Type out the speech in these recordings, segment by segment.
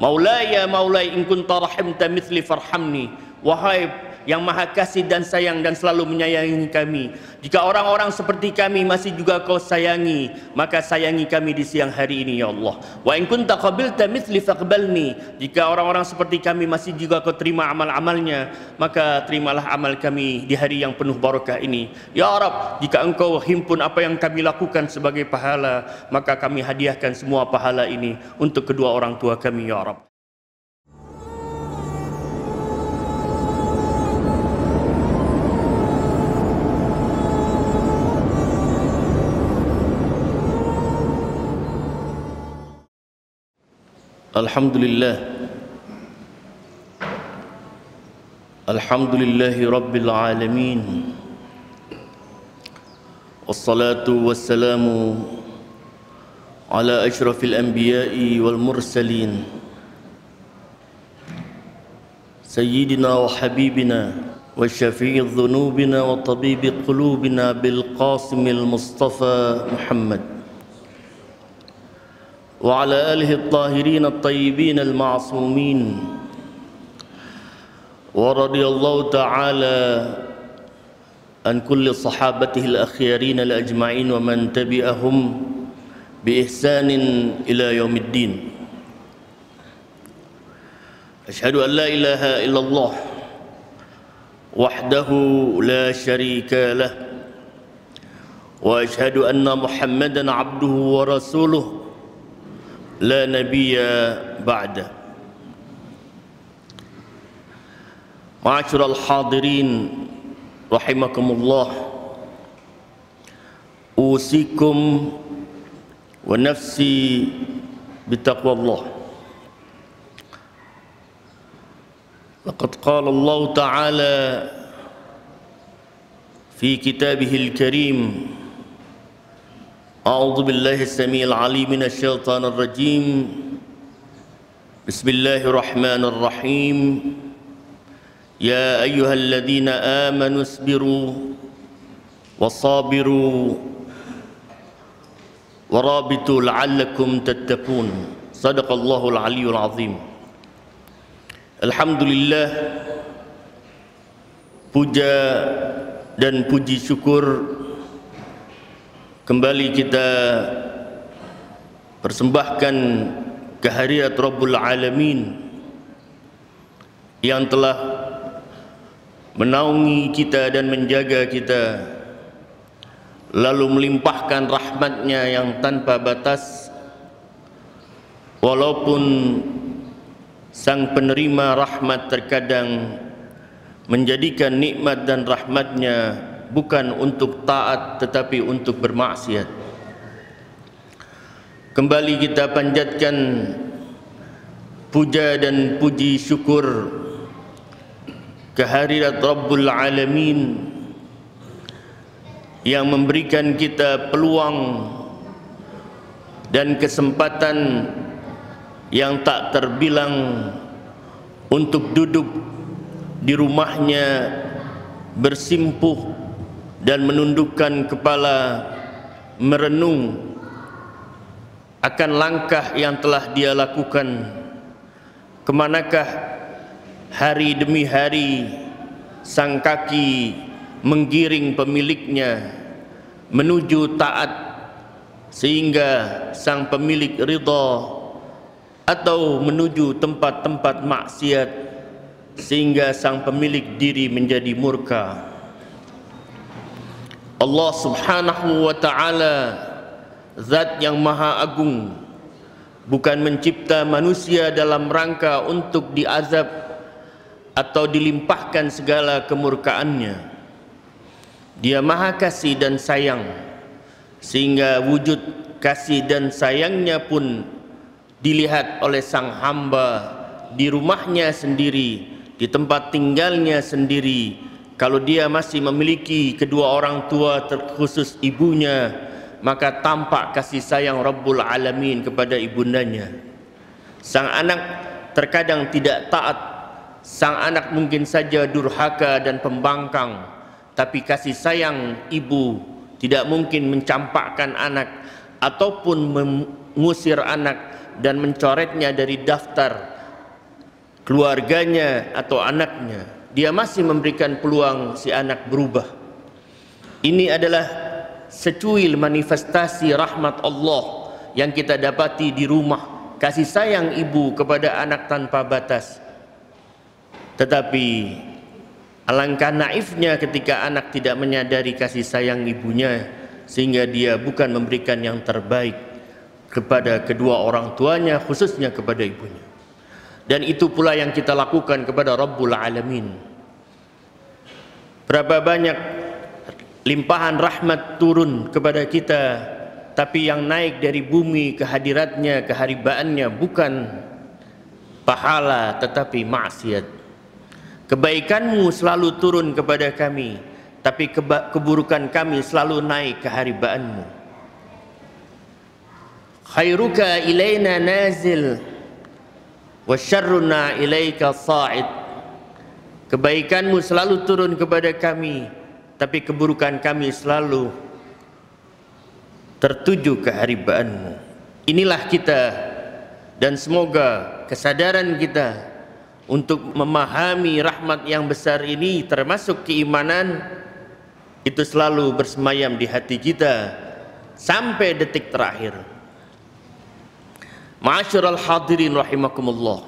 Maulaya maulai in kunta rahimta mithli farhamni. Wahai yang maha kasih dan sayang dan selalu menyayangi kami, jika orang-orang seperti kami masih juga kau sayangi, maka sayangi kami di siang hari ini ya Allah. Wa in kunta qabilta mithli faqbalni. Jika orang-orang seperti kami masih juga kau terima amal-amalnya, maka terimalah amal kami di hari yang penuh barakah ini. Ya Rabb, jika engkau himpun apa yang kami lakukan sebagai pahala, maka kami hadiahkan semua pahala ini untuk kedua orang tua kami ya Rabb. Alhamdulillahi Rabbil Alamin. Wassalatu wassalamu ala ashrafil anbiya'i wal mursalin Sayyidina wa habibina wa syafi'i dhunubina wa tabibi qulubina bil qasimil Mustafa Muhammad wa ala alihi at-tahirin at-tayyibin al-ma'sumin. Wa radiyallahu ta'ala an kulli sahabatihi al-akhyarin al-ajma'in wa man tabi'ahum bi ihsanin ila yaumiddin. Ashhadu an la ilaha illallah wahdahu la sharika lah wa ashhadu anna Muhammadan abduhu wa rasuluh la nabiyya ba'da. Ma'asyiral hadirin rahimakumullah, usikum wa nafsi bitaqwallah. Laqad qala Allah Ta'ala fi kitabihil karim, A'udzu billahi as-sami'il 'alim minasy syaithanir rajim. Bismillahirrahmanirrahim. Ya ayyuhalladzina amanu isbiru wasabiru warabitu la'allakum tattaqun. Shadaqallahul 'aliyyul 'azim. Alhamdulillah, puja dan puji syukur kembali kita persembahkan kehadirat Rabbul Alamin yang telah menaungi kita dan menjaga kita, lalu melimpahkan rahmatnya yang tanpa batas. Walaupun sang penerima rahmat terkadang menjadikan nikmat dan rahmatnya bukan untuk taat tetapi untuk bermaksiat. Kembali kita panjatkan puja dan puji syukur kehadirat Rabbul Alamin yang memberikan kita peluang dan kesempatan yang tak terbilang untuk duduk di rumahnya bersimpuh dan menundukkan kepala merenung akan langkah yang telah dia lakukan, kemanakah hari demi hari sang kaki menggiring pemiliknya menuju taat sehingga sang pemilik ridha, atau menuju tempat-tempat maksiat sehingga sang pemilik diri menjadi murka. Allah Subhanahu wa ta'ala zat yang maha agung, bukan mencipta manusia dalam rangka untuk diazab atau dilimpahkan segala kemurkaannya. Dia maha kasih dan sayang, sehingga wujud kasih dan sayangnya pun dilihat oleh sang hamba di rumahnya sendiri, di tempat tinggalnya sendiri. Kalau dia masih memiliki kedua orang tua, terkhusus ibunya, maka tampak kasih sayang Rabbul Alamin kepada ibundanya. Sang anak terkadang tidak taat, sang anak mungkin saja durhaka dan pembangkang, tapi kasih sayang ibu tidak mungkin mencampakkan anak ataupun mengusir anak dan mencoretnya dari daftar keluarganya atau anaknya, dia masih memberikan peluang si anak berubah. Ini adalah secuil manifestasi rahmat Allah yang kita dapati di rumah, kasih sayang ibu kepada anak tanpa batas. Tetapi alangkah naifnya ketika anak tidak menyadari kasih sayang ibunya, sehingga dia bukan memberikan yang terbaik kepada kedua orang tuanya, khususnya kepada ibunya. Dan itu pula yang kita lakukan kepada Rabbul Alamin. Berapa banyak limpahan rahmat turun kepada kita, tapi yang naik dari bumi ke hadiratnya, keharibaannya bukan pahala tetapi maksiat. Kebaikanmu selalu turun kepada kami, tapi keburukan kami selalu naik ke haribaanmu. Khairuka ilaina nazil wa syarruna ilaika sa'id. Kebaikanmu selalu turun kepada kami, tapi keburukan kami selalu tertuju ke haribaanmu. Inilah kita, dan semoga kesadaran kita untuk memahami rahmat yang besar ini, termasuk keimanan, itu selalu bersemayam di hati kita sampai detik terakhir. Ma'asyiral hadirin rahimakumullah,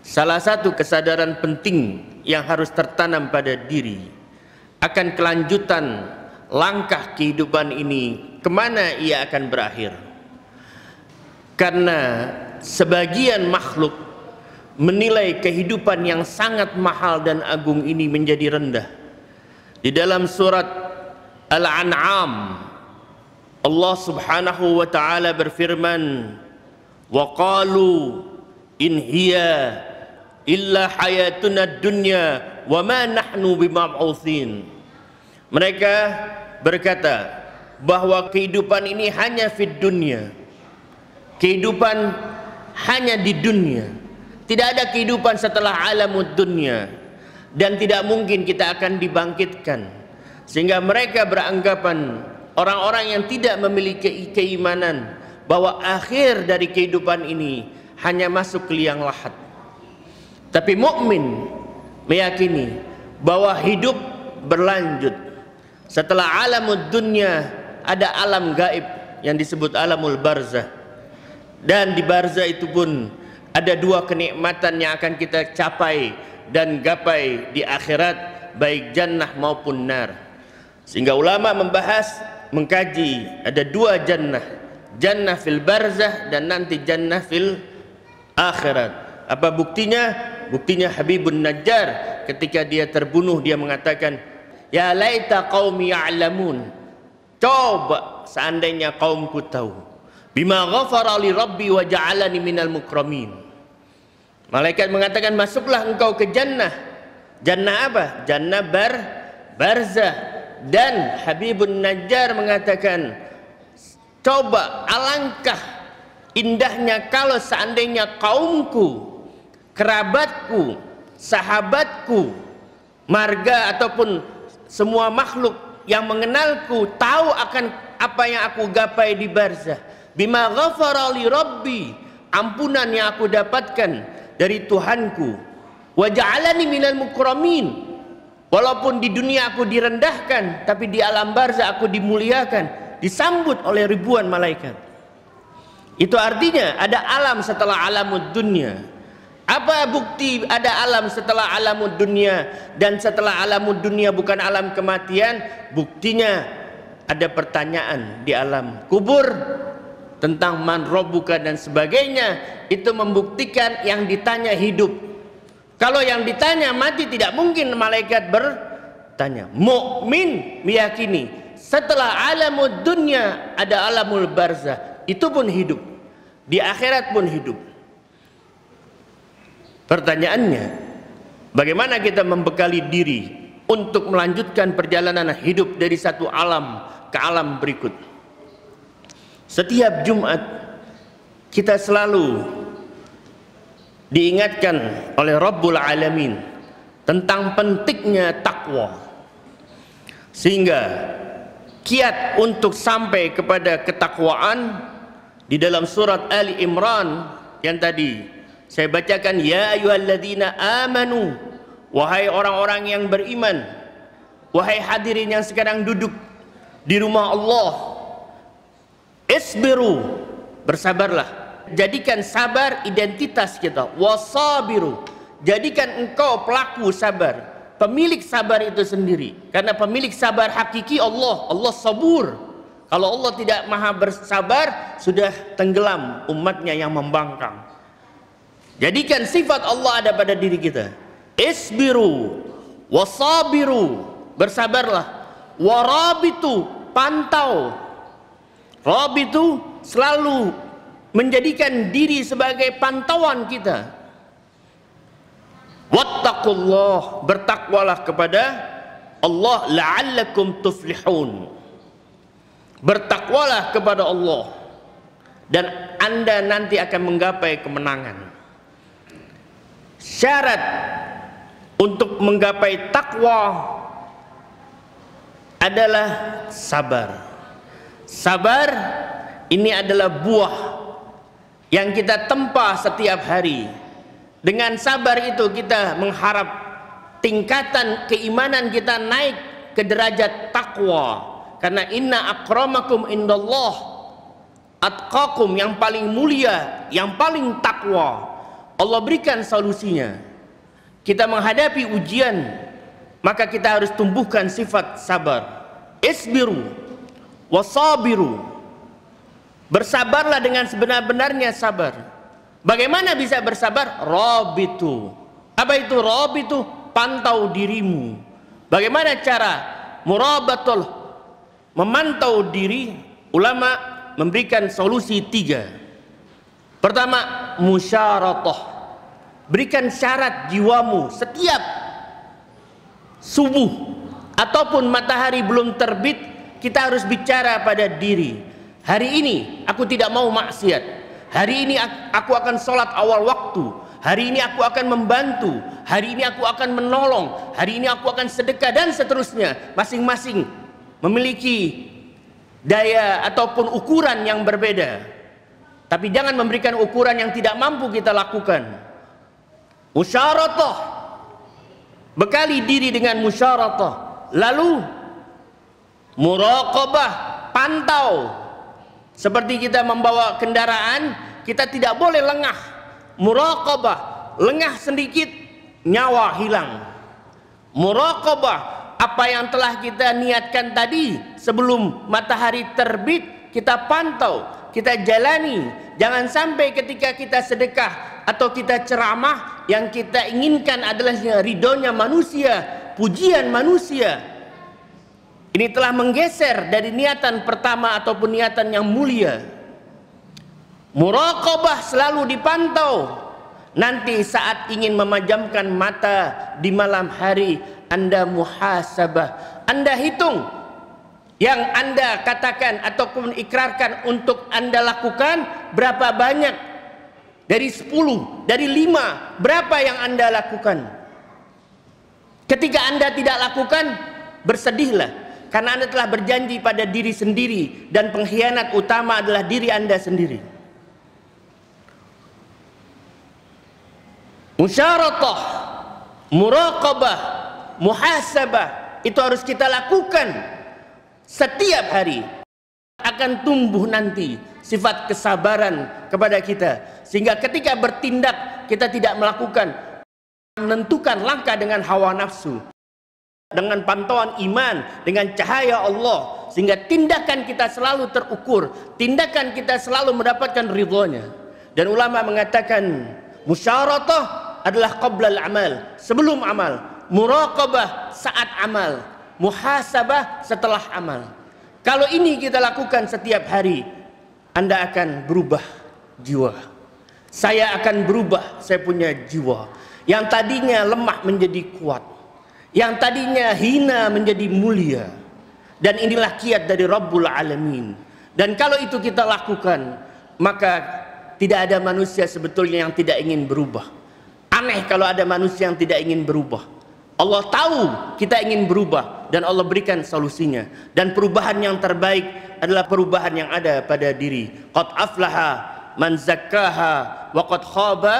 salah satu kesadaran penting yang harus tertanam pada diri akan kelanjutan langkah kehidupan ini, kemana ia akan berakhir. Karena sebagian makhluk menilai kehidupan yang sangat mahal dan agung ini menjadi rendah. Di dalam surat Al-An'am, Allah Subhanahu wa taala berfirman, wa qalu in hiya illa hayatuna dunya wa ma nahnu bimab'utsin. Mereka berkata bahwa kehidupan ini hanya fid dunya, kehidupan hanya di dunia, tidak ada kehidupan setelah alamud dunya, dan tidak mungkin kita akan dibangkitkan. Sehingga mereka beranggapan, orang-orang yang tidak memiliki keimanan, bahwa akhir dari kehidupan ini hanya masuk ke liang lahat. Tapi mukmin meyakini bahwa hidup berlanjut. Setelah alamud dunya ada alam gaib yang disebut alamul barzah. Dan di barzah itu pun ada dua kenikmatan yang akan kita capai dan gapai di akhirat, baik jannah maupun nar. Sehingga ulama membahas, mengkaji, ada dua jannah, jannah fil barzah dan nanti jannah fil akhirat. Apa buktinya? Buktinya Habibun Najjar ketika dia terbunuh, dia mengatakan, ya laita qaumi ya'lamun, coba seandainya kaumku tahu, bima ghafara li rabbi wa ja'alani minal mukramin. Malaikat mengatakan, masuklah engkau ke jannah. Jannah apa? Jannah barzah. Dan Habibun Najjar mengatakan, coba alangkah indahnya kalau seandainya kaumku, kerabatku, sahabatku, marga ataupun semua makhluk yang mengenalku tahu akan apa yang aku gapai di barzah. Bima ghafara li rabbi, ampunan yang aku dapatkan dari Tuhanku. Wa ja'alani minal mukramin, walaupun di dunia aku direndahkan, tapi di alam barzah aku dimuliakan, disambut oleh ribuan malaikat. Itu artinya ada alam setelah alamud dunya. Apa bukti ada alam setelah alamud dunya? Dan setelah alamud dunya bukan alam kematian, buktinya ada pertanyaan di alam kubur tentang man rabbuka dan sebagainya. Itu membuktikan yang ditanya hidup. Kalau yang ditanya mati, tidak mungkin malaikat bertanya. Mukmin meyakini setelah alamud dunya ada alamul barzah, itu pun hidup, di akhirat pun hidup. Pertanyaannya, bagaimana kita membekali diri untuk melanjutkan perjalanan hidup dari satu alam ke alam berikut? Setiap Jumat kita selalu diingatkan oleh Rabbul Alamin tentang pentingnya takwa, sehingga kiat untuk sampai kepada ketakwaan di dalam surat Ali Imran yang tadi Saya bacakan, ya ayyuhalladzina amanu, wahai orang-orang yang beriman, wahai hadirin yang sekarang duduk di rumah Allah, isbiru, bersabarlah. Jadikan sabar identitas kita. Wasabiru, jadikan engkau pelaku sabar, pemilik sabar itu sendiri. Karena pemilik sabar hakiki Allah. Allah sabur. Kalau Allah tidak maha bersabar, sudah tenggelam umatnya yang membangkang. Jadikan sifat Allah ada pada diri kita. Isbiru wasabiru, bersabarlah. Warabitu, pantau. Rabitu, selalu menjadikan diri sebagai pantauan kita. Wattaqullah, bertakwalah kepada Allah, la'allakum tuflihun. Bertakwalah kepada Allah dan Anda nanti akan menggapai kemenangan. Syarat untuk menggapai takwa adalah sabar. Sabar ini adalah buah yang kita tempa setiap hari. Dengan sabar itu kita mengharap tingkatan keimanan kita naik ke derajat takwa. Karena inna akramakum indallah atqakum, yang paling mulia, yang paling takwa. Allah berikan solusinya. Kita menghadapi ujian, maka kita harus tumbuhkan sifat sabar. Isbiru wasabiru, bersabarlah dengan sebenar-benarnya sabar. Bagaimana bisa bersabar? Rabitu. Apa itu rabitu? Pantau dirimu. Bagaimana cara murabatul, memantau diri? Ulama memberikan solusi 3. Pertama, musyaratah. Berikan syarat jiwamu setiap subuh ataupun matahari belum terbit, kita harus bicara pada diri. Hari ini aku tidak mau maksiat. Hari ini aku akan sholat awal waktu. Hari ini aku akan membantu. Hari ini aku akan menolong. Hari ini aku akan sedekah, dan seterusnya. Masing-masing memiliki daya ataupun ukuran yang berbeda. Tapi jangan memberikan ukuran yang tidak mampu kita lakukan. Musyaratah, bekali diri dengan musyaratah. Lalu muraqabah, pantau. Seperti kita membawa kendaraan, kita tidak boleh lengah. Muraqabah, lengah sedikit nyawa hilang. Muraqabah, apa yang telah kita niatkan tadi sebelum matahari terbit, kita pantau, kita jalani. Jangan sampai ketika kita sedekah atau kita ceramah, yang kita inginkan adalah ridhonya manusia, pujian manusia. Ini telah menggeser dari niatan pertama ataupun niatan yang mulia. Muraqabah, selalu dipantau. Nanti saat ingin memejamkan mata di malam hari, Anda muhasabah. Anda hitung yang Anda katakan ataupun ikrarkan untuk Anda lakukan, berapa banyak? Dari 10, dari 5, berapa yang Anda lakukan? Ketika Anda tidak lakukan, bersedihlah. Karena Anda telah berjanji pada diri sendiri, dan pengkhianat utama adalah diri Anda sendiri. Musyaratah, muraqabah, muhasabah, itu harus kita lakukan setiap hari. Akan tumbuh nanti sifat kesabaran kepada kita, sehingga ketika bertindak kita tidak melakukan, menentukan langkah dengan hawa nafsu, dengan pantauan iman, dengan cahaya Allah, sehingga tindakan kita selalu terukur, tindakan kita selalu mendapatkan ridhonya. Dan ulama mengatakan musyaratah adalah qablal amal, sebelum amal. Muraqabah saat amal. Muhasabah setelah amal. Kalau ini kita lakukan setiap hari, Anda akan berubah jiwa. Saya akan berubah, saya punya jiwa. Yang tadinya lemah menjadi kuat, yang tadinya hina menjadi mulia. Dan inilah kiat dari Rabbul Alamin. Dan kalau itu kita lakukan, maka tidak ada manusia sebetulnya yang tidak ingin berubah. Aneh kalau ada manusia yang tidak ingin berubah. Allah tahu kita ingin berubah, dan Allah berikan solusinya. Dan perubahan yang terbaik adalah perubahan yang ada pada diri. Qad aflaha man zakkaha wa qad khaba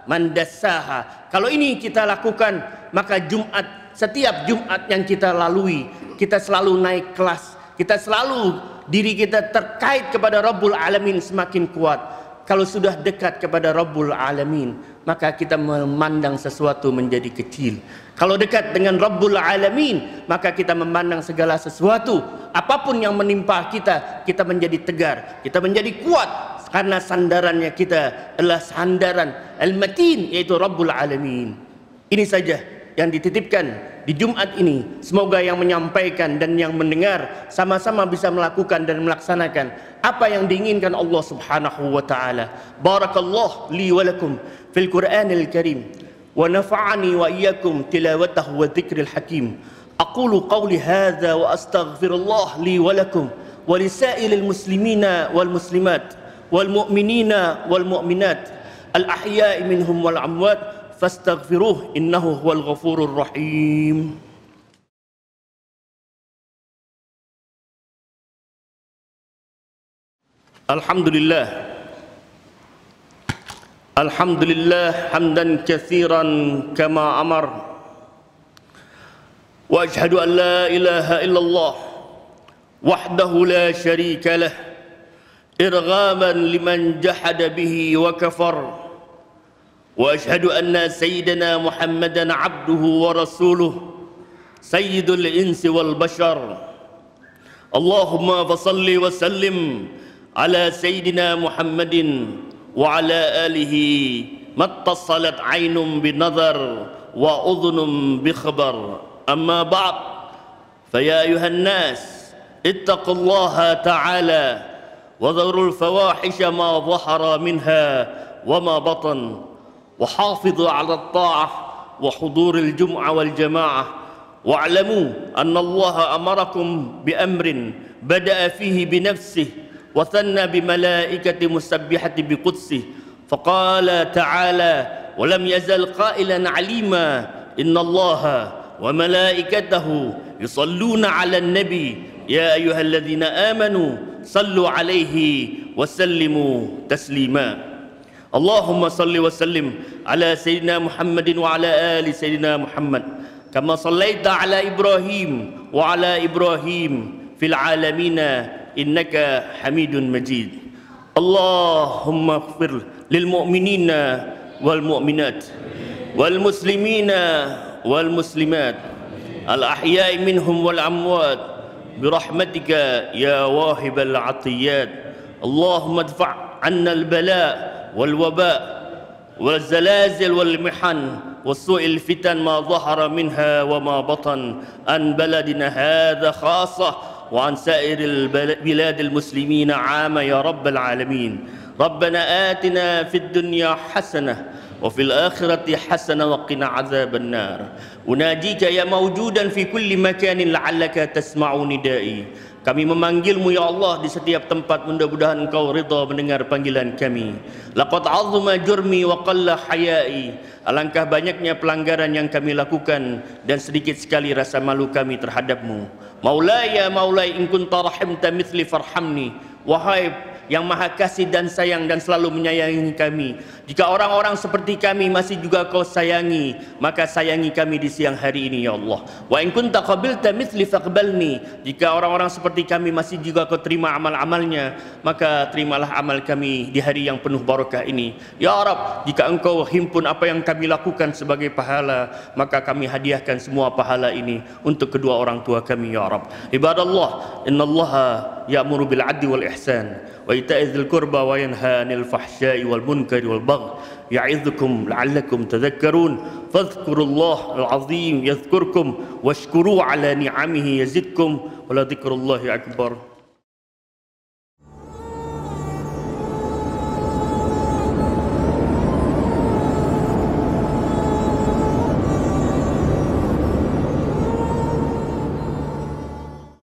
man dassaha. Kalau ini kita lakukan, maka setiap Jumat yang kita lalui, kita selalu naik kelas, kita selalu diri kita terkait kepada Rabbul Alamin semakin kuat. Kalau sudah dekat kepada Rabbul Alamin, maka kita memandang sesuatu menjadi kecil. Kalau dekat dengan Rabbul Alamin, maka kita memandang segala sesuatu, apapun yang menimpa kita, kita menjadi tegar, kita menjadi kuat, karena sandarannya kita adalah sandaran Al-Matin, yaitu Rabbul Alamin. Ini saja yang dititipkan di Jumat ini. Semoga yang menyampaikan dan yang mendengar sama-sama bisa melakukan dan melaksanakan apa yang diinginkan Allah Subhanahu wa taala. Barakallahu li wa lakum fil Qur'anil Karim wa nafa'ani wa iyyakum tilawatahu wa dzikril hakim. Aqulu qawli hadza wa astaghfirullah li wa lakum wa lisairil muslimina wal muslimat wal mu'minina wal mu'minat al ahya'i minhum wal amwat fastaghfiruh innahu huwal ghafurur rahim. Alhamdulillah hamdan katsiran kama amar wa ashhadu an la ilaha illallah wahdahu la syarika lah irghaman liman jahada bihi wa kafar. وأشهد أن سيدنا محمدًا عبده ورسوله سيد الإنس والبشر. اللهم فصل وسلم على سيدنا محمد وعلى آله ما اتصلت عين بنظر وأذن بخبر. أما بعد فيا أيها الناس اتقوا الله تعالى وذروا الفواحش ما ظهر منها وما بطن وحافظوا على الطاعة وحضور الجمعة والجماعة واعلموا أن الله أمركم بأمر بدأ فيه بنفسه وثنى بملائكة مسبحة بقدسه فقال تعالى ولم يزل قائلا عليما إن الله وملائكته يصلون على النبي يا أيها الذين آمنوا صلوا عليه وسلموا تسليما. اللهم صل وسلم على سيدنا محمد وعلى آل سيدنا محمد كما صليت على إبراهيم وعلى إبراهيم في العالمين إنك حميد مجيد. اللهم اغفر للمؤمنين والمؤمنات والمسلمين والمسلمات الأحياء منهم والأموات برحمتك يا واهب العطيات. اللهم ادفع عنا البلاء والوباء والزلازل والمحن وسوء الفتن ما ظهر منها وما بطن عن بلدنا هذا خاصة وعن سائر البلاد المسلمين عامة يا رب العالمين. ربنا آتنا في الدنيا حسنة وفي الآخرة حسنة وقنا عذاب النار. أناجيك يا موجودا في كل مكان لعلك تسمع ندائي. Kami memanggilmu ya Allah di setiap tempat, mudah-mudahan Engkau ridha mendengar panggilan kami. Laqad 'azzama jurmi wa qalla haya'i. Alangkah banyaknya pelanggaran yang kami lakukan dan sedikit sekali rasa malu kami terhadapmu. Maulaya maulai in kunta rahimta mithli farhamni. Wahai yang maha kasih dan sayang dan selalu menyayangi kami, jika orang-orang seperti kami masih juga Kau sayangi, maka sayangi kami di siang hari ini ya Allah. Wa in kunta qabilta mithli faqbalni. Jika orang-orang seperti kami masih juga Kau terima amal-amalnya, maka terimalah amal kami di hari yang penuh barakah ini ya Rabb. Jika Engkau himpun apa yang kami lakukan sebagai pahala, maka kami hadiahkan semua pahala ini untuk kedua orang tua kami ya Rabb. Ibadallah, innallaha ya'muru bil 'adli wal ihsan wa ita'i dzil qurba wa yanha 'anil fahsya'i wal munkari wal baghi ya'idzukum la'allakum tadhakkarun. Fadhkurullahal 'azim yadhkurkum washkuru 'ala ni'amihi yazidkum wa la dzikrullahi akbar.